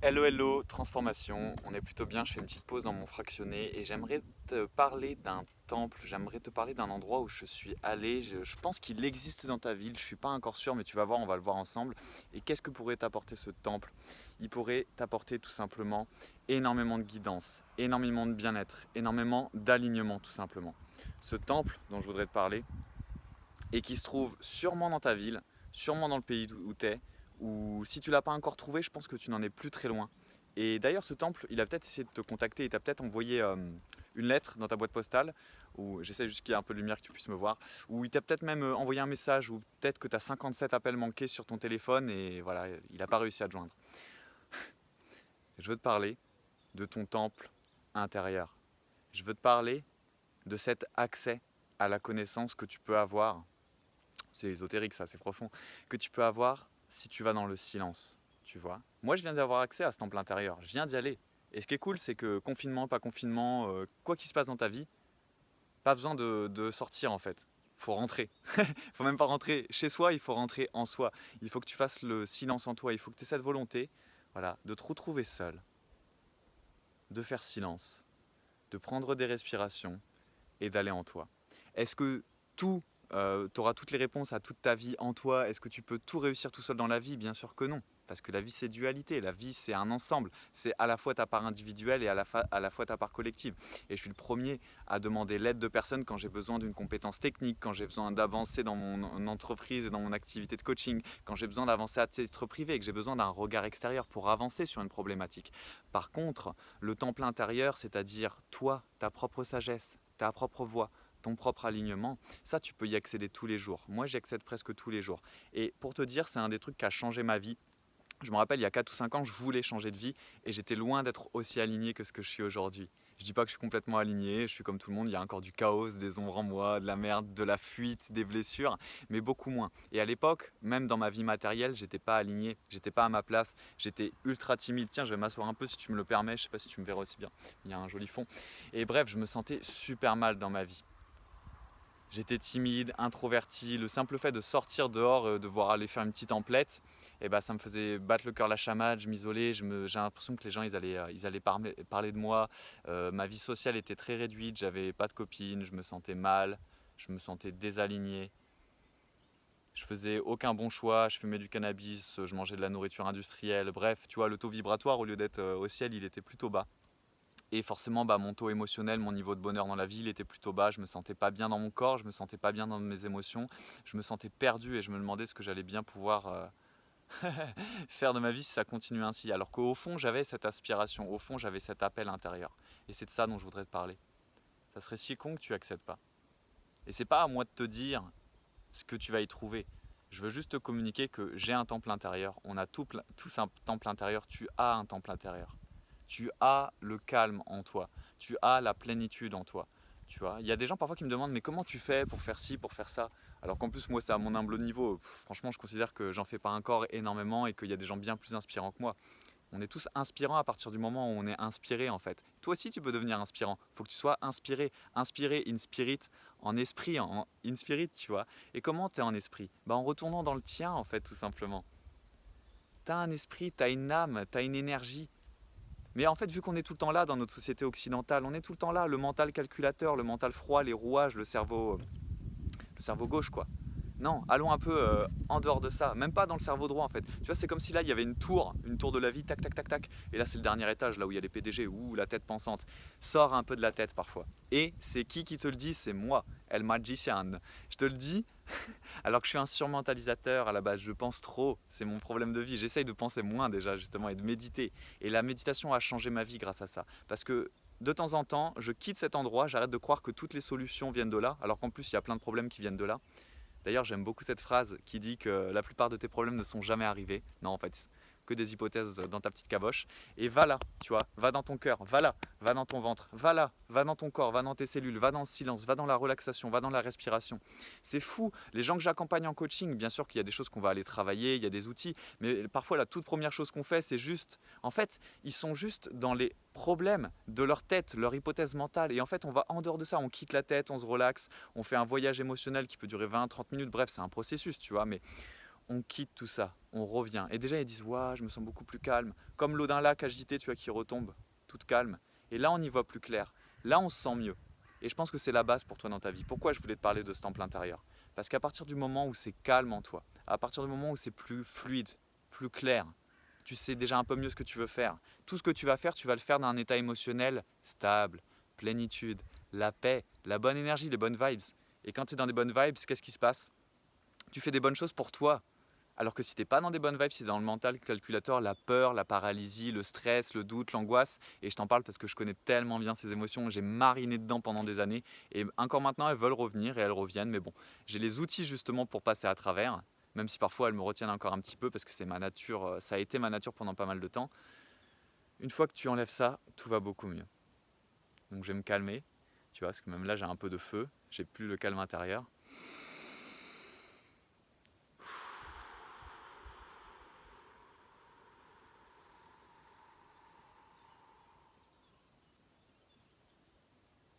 Hello, hello, transformation. On est plutôt bien. Je fais une petite pause dans mon fractionné et j'aimerais te parler d'un temple. J'aimerais te parler d'un endroit où je suis allé. Je pense qu'il existe dans ta ville. Je suis pas encore sûr, mais tu vas voir, on va le voir ensemble. Et qu'est-ce que pourrait t'apporter ce temple? Il pourrait t'apporter tout simplement énormément de guidance, énormément de bien-être, énormément d'alignement, tout simplement. Ce temple dont je voudrais te parler et qui se trouve sûrement dans ta ville, sûrement dans le pays où tu es, ou si tu l'as pas encore trouvé, je pense que tu n'en es plus très loin. Et d'ailleurs, ce temple, il a peut-être essayé de te contacter, il t'a peut-être envoyé une lettre dans ta boîte postale, ou j'essaie juste qu'il y ait un peu de lumière que tu puisses me voir, ou il t'a peut-être même envoyé un message, ou peut-être que tu as 57 appels manqués sur ton téléphone et voilà, il n'a pas réussi à te joindre. Je veux te parler de ton temple intérieur. Je veux te parler de cet accès à la connaissance que tu peux avoir, c'est ésotérique ça, c'est profond, que tu peux avoir si tu vas dans le silence, tu vois. Moi je viens d'avoir accès à ce temple intérieur, je viens d'y aller. Et ce qui est cool, c'est que confinement, pas confinement, quoi qu'il se passe dans ta vie, pas besoin de sortir en fait. Faut rentrer. Faut même pas rentrer chez soi, il faut rentrer en soi. Il faut que tu fasses le silence en toi, il faut que tu aies cette volonté, voilà, de te retrouver seul, de faire silence, de prendre des respirations et d'aller en toi. Est-ce que tout, tu auras toutes les réponses à toute ta vie en toi? Est-ce que tu peux tout réussir tout seul dans la vie? Bien sûr que non. Parce que la vie, c'est dualité. La vie, c'est un ensemble. C'est à la fois ta part individuelle et à la fois ta part collective. Et je suis le premier à demander l'aide de personnes quand j'ai besoin d'une compétence technique, quand j'ai besoin d'avancer dans mon entreprise et dans mon activité de coaching, quand j'ai besoin d'avancer à titre privé et que j'ai besoin d'un regard extérieur pour avancer sur une problématique. Par contre, le temple intérieur, c'est-à-dire toi, ta propre sagesse, ta propre voix, ton propre alignement, ça tu peux y accéder tous les jours. Moi j'y accède presque tous les jours. Et pour te dire, c'est un des trucs qui a changé ma vie. Je me rappelle, il y a 4 ou 5 ans, je voulais changer de vie et j'étais loin d'être aussi aligné que ce que je suis aujourd'hui. Je dis pas que je suis complètement aligné, je suis comme tout le monde, il y a encore du chaos, des ombres en moi, de la merde, de la fuite, des blessures, mais beaucoup moins. Et à l'époque, même dans ma vie matérielle, j'étais pas aligné, j'étais pas à ma place, j'étais ultra timide. Tiens, je vais m'asseoir un peu si tu me le permets, je sais pas si tu me verras aussi bien, il y a un joli fond. Et bref, je me sentais super mal dans ma vie. J'étais timide, introverti. Le simple fait de sortir dehors, de voir aller faire une petite emplette, et bah, ça me faisait battre le cœur la chamade, je m'isolais, j'ai l'impression que les gens ils allaient parler de moi. Ma vie sociale était très réduite, j'avais pas de copine, je me sentais mal, je me sentais désaligné. Je faisais aucun bon choix, je fumais du cannabis, je mangeais de la nourriture industrielle. Bref, tu vois, le taux vibratoire, au lieu d'être au ciel, il était plutôt bas. Et forcément, bah, mon taux émotionnel, mon niveau de bonheur dans la vie, il était plutôt bas. Je me sentais pas bien dans mon corps, je me sentais pas bien dans mes émotions. Je me sentais perdu et je me demandais ce que j'allais bien pouvoir faire de ma vie si ça continuait ainsi. Alors qu'au fond, j'avais cette aspiration, au fond, j'avais cet appel intérieur. Et c'est de ça dont je voudrais te parler. Ça serait si con que tu accèdes pas. Et c'est pas à moi de te dire ce que tu vas y trouver. Je veux juste te communiquer que j'ai un temple intérieur. On a tous un temple intérieur. Tu as un temple intérieur. Tu as le calme en toi, tu as la plénitude en toi. Tu vois, il y a des gens parfois qui me demandent mais comment tu fais pour faire ci, pour faire ça. Alors qu'en plus moi c'est à mon humble niveau. Franchement je considère que j'en fais pas encore énormément et qu'il y a des gens bien plus inspirants que moi. On est tous inspirants à partir du moment où on est inspiré en fait. Toi aussi tu peux devenir inspirant. Il faut que tu sois inspiré, inspiré in spirit, en esprit, en in spirit, tu vois. Et comment tu es en esprit? Bah en retournant dans le tien en fait tout simplement. Tu as un esprit, tu as une âme, tu as une énergie. Mais en fait, vu qu'on est tout le temps là dans notre société occidentale, on est tout le temps là, le mental calculateur, le mental froid, les rouages, le cerveau gauche, quoi. Non, allons un peu en dehors de ça, même pas dans le cerveau droit en fait. Tu vois, c'est comme si là il y avait une tour de la vie, tac, tac, tac, tac. Et là c'est le dernier étage, là où il y a les PDG, ouh, la tête pensante. Sors un peu de la tête parfois. Et c'est qui te le dit? C'est moi, El Magician. Je te le dis, alors que je suis un surmentalisateur à la base, je pense trop, c'est mon problème de vie. J'essaye de penser moins déjà justement et de méditer. Et la méditation a changé ma vie grâce à ça. Parce que de temps en temps, je quitte cet endroit, j'arrête de croire que toutes les solutions viennent de là, alors qu'en plus il y a plein de problèmes qui viennent de là. D'ailleurs, j'aime beaucoup cette phrase qui dit que la plupart de tes problèmes ne sont jamais arrivés. Non, en fait, que des hypothèses dans ta petite caboche. Et va là, tu vois, va dans ton cœur, va là, va dans ton ventre, va là, va dans ton corps, va dans tes cellules, va dans le silence, va dans la relaxation, va dans la respiration. C'est fou. Les gens que j'accompagne en coaching, bien sûr qu'il y a des choses qu'on va aller travailler, il y a des outils, mais parfois la toute première chose qu'on fait, c'est juste, en fait, ils sont juste dans les problèmes de leur tête, leur hypothèse mentale. Et en fait, on va en dehors de ça, on quitte la tête, on se relaxe, on fait un voyage émotionnel qui peut durer 20-30 minutes. Bref, c'est un processus, tu vois, mais on quitte tout ça, on revient. Et déjà ils disent ouah, je me sens beaucoup plus calme. Comme l'eau d'un lac agité, tu vois, qui retombe, toute calme. Et là on y voit plus clair. Là on se sent mieux. Et je pense que c'est la base pour toi dans ta vie. Pourquoi je voulais te parler de ce temple intérieur? Parce qu'à partir du moment où c'est calme en toi, à partir du moment où c'est plus fluide, plus clair, tu sais déjà un peu mieux ce que tu veux faire. Tout ce que tu vas faire, tu vas le faire dans un état émotionnel stable, plénitude, la paix, la bonne énergie, les bonnes vibes. Et quand tu es dans des bonnes vibes, qu'est-ce qui se passe? Tu fais des bonnes choses pour toi. Alors que si tu n'es pas dans des bonnes vibes, c'est dans le mental calculateur, la peur, la paralysie, le stress, le doute, l'angoisse. Et je t'en parle parce que je connais tellement bien ces émotions, j'ai mariné dedans pendant des années. Et encore maintenant, elles veulent revenir et elles reviennent. Mais bon, j'ai les outils justement pour passer à travers. Même si parfois elles me retiennent encore un petit peu parce que c'est ma nature, ça a été ma nature pendant pas mal de temps. Une fois que tu enlèves ça, tout va beaucoup mieux. Donc je vais me calmer, tu vois, parce que même là j'ai un peu de feu, j'ai plus le calme intérieur.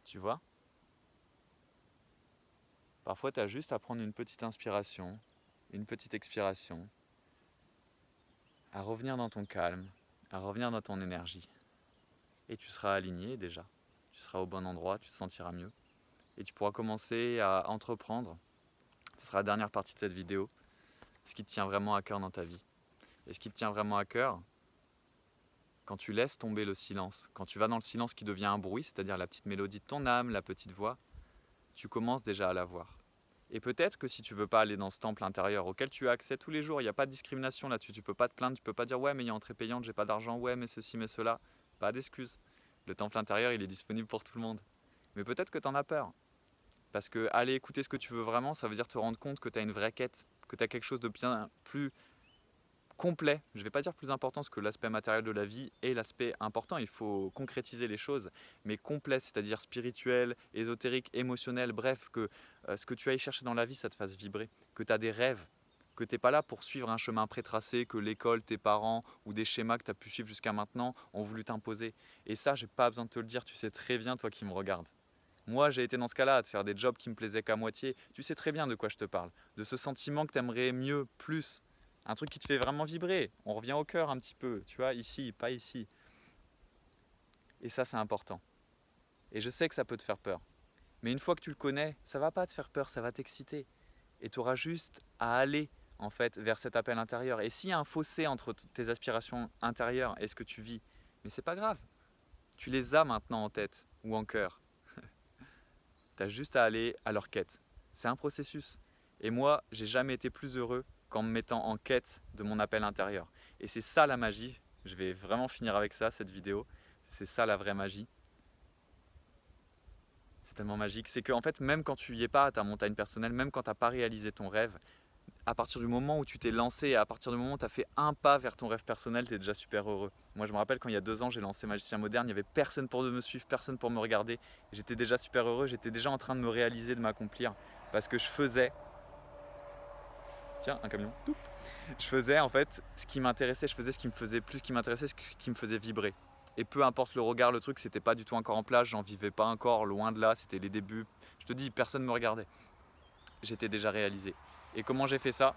Tu vois? Parfois tu as juste à prendre une petite inspiration, une petite expiration, à revenir dans ton calme, à revenir dans ton énergie. Et tu seras aligné déjà, tu seras au bon endroit, tu te sentiras mieux. Et tu pourras commencer à entreprendre, ce sera la dernière partie de cette vidéo, ce qui te tient vraiment à cœur dans ta vie. Et ce qui te tient vraiment à cœur, quand tu laisses tomber le silence, quand tu vas dans le silence qui devient un bruit, c'est-à-dire la petite mélodie de ton âme, la petite voix, tu commences déjà à la voir. Et peut-être que si tu veux pas aller dans ce temple intérieur auquel tu as accès tous les jours, il n'y a pas de discrimination là-dessus, tu peux pas te plaindre, tu peux pas dire ouais mais il y a entrée payante, j'ai pas d'argent, ouais mais ceci, mais cela, pas d'excuses. Le temple intérieur il est disponible pour tout le monde. Mais peut-être que tu en as peur. Parce que aller écouter ce que tu veux vraiment, ça veut dire te rendre compte que tu as une vraie quête, que tu as quelque chose de bien plus complet. Je ne vais pas dire plus important parce que l'aspect matériel de la vie est l'aspect important, il faut concrétiser les choses, mais complet, c'est-à-dire spirituel, ésotérique, émotionnel, bref, que ce que tu ailles chercher dans la vie, ça te fasse vibrer, que tu as des rêves, que tu n'es pas là pour suivre un chemin prétracé, que l'école, tes parents ou des schémas que tu as pu suivre jusqu'à maintenant ont voulu t'imposer. Et ça, j'ai pas besoin de te le dire, tu sais très bien, toi qui me regardes. Moi, j'ai été dans ce cas-là, à te faire des jobs qui me plaisaient qu'à moitié. Tu sais très bien de quoi je te parle. De ce sentiment que tu aimerais mieux, plus. Un truc qui te fait vraiment vibrer. On revient au cœur un petit peu, tu vois, ici, pas ici. Et ça, c'est important. Et je sais que ça peut te faire peur. Mais une fois que tu le connais, ça va pas te faire peur, ça va t'exciter. Et tu auras juste à aller, en fait, vers cet appel intérieur. Et s'il y a un fossé entre tes aspirations intérieures et ce que tu vis, mais c'est pas grave. Tu les as maintenant en tête ou en cœur. Tu as juste à aller à leur quête. C'est un processus. Et moi, j'ai jamais été plus heureux qu'en me mettant en quête de mon appel intérieur. Et c'est ça la magie. Je vais vraiment finir avec ça, cette vidéo. C'est ça la vraie magie. C'est tellement magique. C'est qu'en fait, même quand tu y es pas à ta montagne personnelle, même quand tu n'as pas réalisé ton rêve, à partir du moment où tu t'es lancé, à partir du moment où tu as fait un pas vers ton rêve personnel, tu es déjà super heureux. Moi, je me rappelle quand il y a 2 ans, j'ai lancé Magicien Moderne, il n'y avait personne pour me suivre, personne pour me regarder. J'étais déjà super heureux, j'étais déjà en train de me réaliser, de m'accomplir. Parce que je faisais, tiens, un camion, toup. Je faisais en fait ce qui m'intéressait, je faisais ce qui me faisait plus, ce qui m'intéressait, ce qui me faisait vibrer. Et peu importe le regard, le truc, c'était pas du tout encore en place, j'en vivais pas encore, loin de là, c'était les débuts. Je te dis, personne ne me regardait. J'étais déjà réalisé. Et comment j'ai fait ça?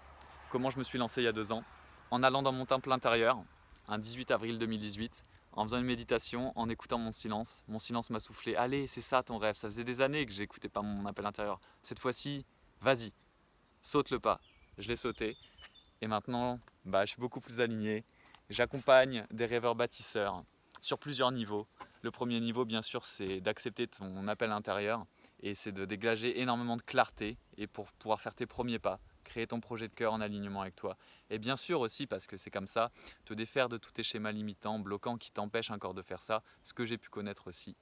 Comment je me suis lancé il y a 2 ans? En allant dans mon temple intérieur, un 18 avril 2018, en faisant une méditation, en écoutant mon silence. Mon silence m'a soufflé, allez, c'est ça ton rêve. Ça faisait des années que j'écoutais pas mon appel intérieur. Cette fois-ci, vas-y, saute le pas. Je l'ai sauté. Et maintenant, je suis beaucoup plus aligné. J'accompagne des rêveurs bâtisseurs sur plusieurs niveaux. Le premier niveau, bien sûr, c'est d'accepter ton appel intérieur et c'est de dégager énormément de clarté et pour pouvoir faire tes premiers pas, créer ton projet de cœur en alignement avec toi. Et bien sûr aussi, parce que c'est comme ça, te défaire de tous tes schémas limitants, bloquants qui t'empêchent encore de faire ça, ce que j'ai pu connaître aussi.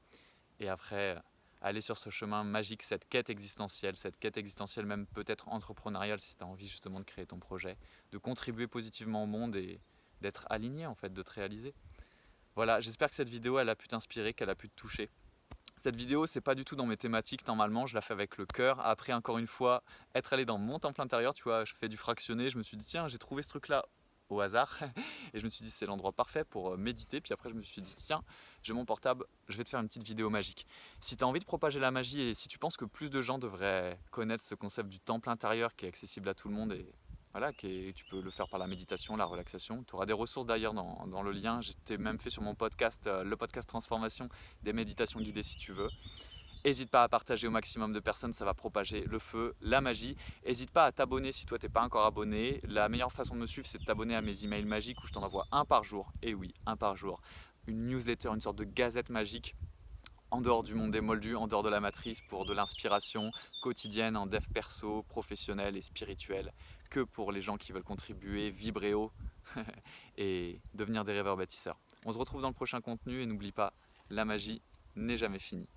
Et après, aller sur ce chemin magique, cette quête existentielle même peut-être entrepreneuriale si tu as envie justement de créer ton projet, de contribuer positivement au monde et d'être aligné en fait, de te réaliser. Voilà, j'espère que cette vidéo elle a pu t'inspirer, qu'elle a pu te toucher. Cette vidéo, c'est pas du tout dans mes thématiques, normalement, je la fais avec le cœur. Après, encore une fois, être allé dans mon temple intérieur, tu vois, je fais du fractionné, je me suis dit, tiens, j'ai trouvé ce truc-là au hasard. Et je me suis dit, c'est l'endroit parfait pour méditer. Puis après, je me suis dit, tiens, j'ai mon portable, je vais te faire une petite vidéo magique. Si tu as envie de propager la magie et si tu penses que plus de gens devraient connaître ce concept du temple intérieur qui est accessible à tout le monde et voilà, tu peux le faire par la méditation, la relaxation. Tu auras des ressources d'ailleurs dans le lien. J'étais même fait sur mon podcast, le podcast Transformation, des méditations guidées si tu veux. N'hésite pas à partager au maximum de personnes, ça va propager le feu, la magie. N'hésite pas à t'abonner si toi t'es pas encore abonné. La meilleure façon de me suivre, c'est de t'abonner à mes emails magiques où je t'en envoie un par jour. Et oui, un par jour. Une newsletter, une sorte de gazette magique en dehors du monde des moldus, en dehors de la matrice, pour de l'inspiration quotidienne en dev perso, professionnel et spirituel, que pour les gens qui veulent contribuer, vibrer haut et devenir des rêveurs bâtisseurs. On se retrouve dans le prochain contenu et n'oublie pas, la magie n'est jamais finie.